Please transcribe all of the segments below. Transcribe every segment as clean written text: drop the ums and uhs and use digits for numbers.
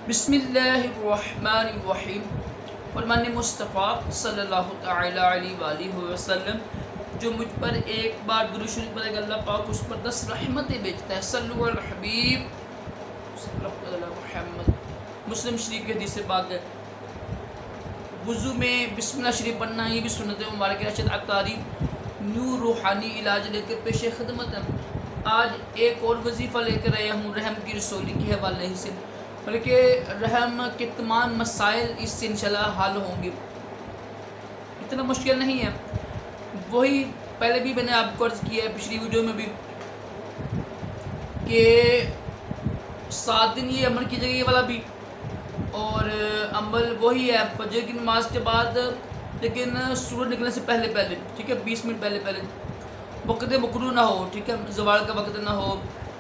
بسم اللہ الرحمن الرحیم فرمان مصطفیٰ صلی اللہ تعالی علیہ وآلہ وسلم جو مجھ پر ایک بار درود شریف پڑھے گا اللہ پاک اس پر 10 رحمتیں بھیجتا ہے۔ صلو علی الحبیب صلی اللہ علی محمد۔ مسلم شریف کی حدیث پاک ہے وضو میں بسم اللہ شریف پڑھنا یہ بھی سنت مبارک رشد عطاری نور روحانی علاج لے کر پیش خدمت ہے۔ آج ایک اور وظیفہ لے کر آیا ہوں رحم کی رسولی کے حوالے سے، بلکہ رحم کے تمام مسائل اس سے انشاءاللہ حل ہوں گے، اتنا مشکل نہیں ہے۔ وہی پہلے بھی میں نے آپ کو عرض کیا ہے پچھلی ویڈیو میں بھی کہ 7 دن یہ عمل کیجیے گا، یہ والا بھی، اور عمل وہی ہے فجر کی نماز کے بعد، لیکن سورج نکلنے سے پہلے پہلے، ٹھیک ہے، 20 منٹ پہلے پہلے، وقت مکروہ نہ ہو، ٹھیک ہے، زوال کا وقت نہ ہو،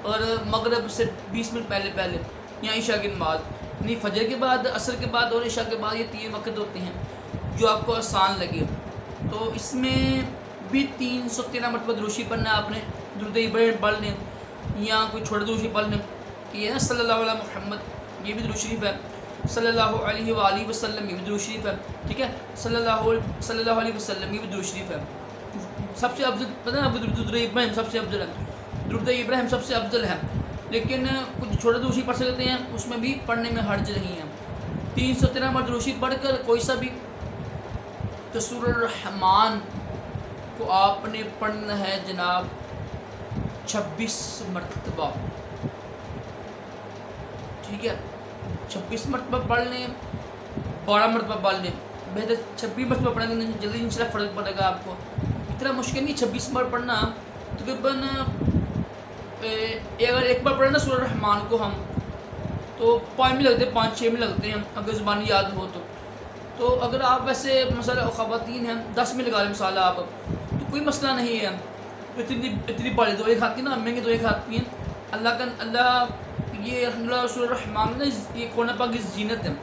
اور مغرب سے 20 منٹ پہلے پہلے، یا عشاء کی نماز، یعنی فجر کے بعد، عصر کے بعد اور عشاء کے بعد، یہ 3 وقت ہوتے ہیں جو آپ کو آسان لگے۔ تو اس میں بھی 313 مرتبہ درود شریف پڑھنا ہے آپ نے، درود ابراہیم پڑھ لیں یا کوئی چھوٹا درود شریف پڑھ لیں، یہ ہے صلی اللہ علیہ محمد، یہ بھی درود شریف ہے، صلی اللہ علیہ وآلہ وسلم، یہ بھی درود شریف ہے، ٹھیک ہے، صلی اللہ علیہ وسلم، یہ بھی درود شریف ہے۔ سب سے افضل پتہ ہے نا، درود ابراہیم سب سے افضل ہے، درود ابراہیم سب سے افضل ہے، لیکن کچھ چھوٹے درود شریف پڑھ سکتے ہیں، اس میں بھی پڑھنے میں حرج نہیں ہے۔ 313 مرتبہ درود شریف پڑھ کر کوئی سا بھی تو سورۃ الرحمن کو آپ نے پڑھنا ہے جناب 26 مرتبہ، ٹھیک ہے، 26 مرتبہ پڑھ لیں، 12 مرتبہ پڑھ لیں، بہتر 26 مرتبہ پڑھیں گے جلدی انشاءاللہ فرق پڑے گا آپ کو، اتنا مشکل نہیں 26 بار پڑھنا، تقریباً اگر ایک بار پڑھیں نا سورۃ الرحمن کو ہم تو 5 منٹ لگتے ہیں، 5-6 منٹ لگتے ہیں اگر زبانی یاد ہو تو اگر آپ ویسے مسئلہ خواتین ہیں 10 منٹ لگا لیں مثال آپ، تو کوئی مسئلہ نہیں ہے، اتنی پڑھ دو ایک ہاتھ کی نا، امی کی 2 ایک ہاتھ کی ہیں، اللہ یہ الحمدللہ سورۃ الرحمن نا یہ قرآن پاک کی زینت ہے،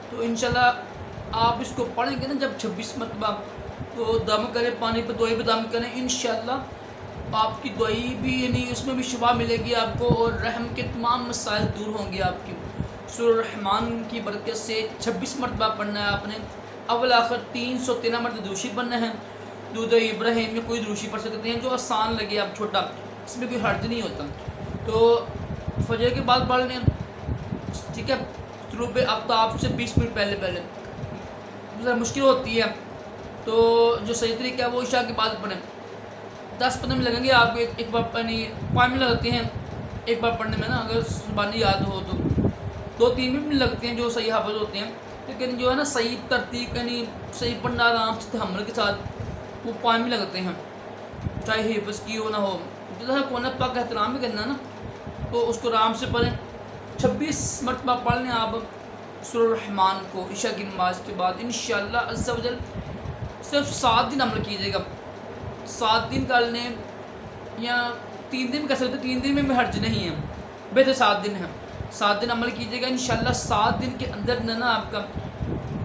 تو انشاءاللہ آپ اس کو پڑھیں گے نا جب 26 مرتبہ، تو دم کریں پانی پہ، دعائی پہ دم کریں، انشاءاللہ آپ کی دعائی بھی، یعنی اس میں بھی شفا ملے گی آپ کو، اور رحم کے تمام مسائل دور ہوں گے آپ کی۔ سورۃ الرحمن کی برکت سے 26 مرتبہ پڑھنا ہے آپ نے، اول آخر 313 مرتبہ درود شریف پڑھنا ہے، درود ابراہیم میں کوئی درود شریف پڑھ سکتے ہیں جو آسان لگے آپ، چھوٹا، اس میں کوئی حرج نہیں ہوتا۔ تو فجر کے بعد پڑھ لیں، ٹھیک ہے، طلوع آفتاب سے 20 منٹ پہلے پہلے، ذرا مشکل ہوتی ہے تو جو صحیح طریقہ ہے وہ عشاء کے بعد پڑھیں، 10-15 منٹ لگیں گے آپ کو، ایک بار 5 منٹ لگتے ہیں ایک بار پڑھنے میں نا، اگر زبانی یاد ہو تو 2-3 منٹ لگتے ہیں جو صحیح حافظ ہوتے ہیں، لیکن جو ہے نا صحیح ترتیب، یعنی صحیح پڑھنا آرام سے تحمل کے ساتھ، وہ 5 منٹ لگتے ہیں، چاہے حفظ کی ہو نہ ہو، جیسا قرآن پاک کا احترام بھی کرنا نا، تو اس کو آرام سے پڑھیں۔ 26 مرتبہ پڑھ لیں آپ سورۃ الرحمن کو عشاء کی نماز کے بعد، انشاءاللہ عز و جل۔ صرف 7 دن عمل کیجیے گا، 7 دن کر لیں یا 3 دن کر سکتے، 3 دن میں حرج نہیں ہے، بہتر 7 دن ہے، 7 دن عمل کیجیے گا انشاءاللہ، 7 دن کے اندر نا آپ کا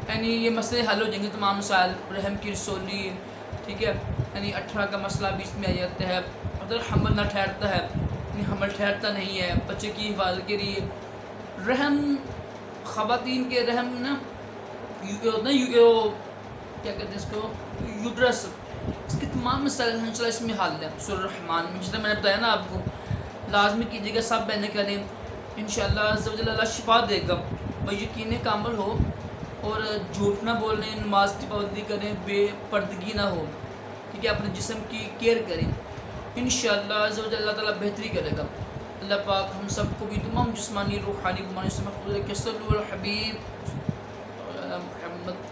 یعنی یہ مسئلے حل ہو جائیں گے، تمام مسائل، رحم کی رسولی، ٹھیک ہے، یعنی 18 کا مسئلہ بھی اس میں آ جاتا ہے، اگر حمل نہ ٹھہرتا ہے، یعنی حمل ٹھہرتا نہیں ہے، بچے کی حفاظت کے لیے رحم، خواتین کے رحم نا کیا کہتے ہیں اس کو، یوٹرس، اس کے تمام مسائل انشاءاللہ اس میں حل ہے سورۃ الرحمن میں، جس طرح میں نے بتایا نا آپ کو، لازمی کیجیے گا، سب بہنیں کریں، انشاءاللہ عز و جل اللہ شفا دے گا، بھائی یقین کامل ہو، اور جھوٹ نہ بولیں، نماز کی پابندی کریں، بے پردگی نہ ہو، ٹھیک ہے، اپنے جسم کی کیئر کریں، انشاءاللہ عز و جل اللہ تعالیٰ بہتری کرے گا۔ اللہ پاک ہم سب کو بھی تمام جسمانی روحانی بیماریوں سے محفوظ رکھے۔ صلی اللہ علیہ وسلم محمد۔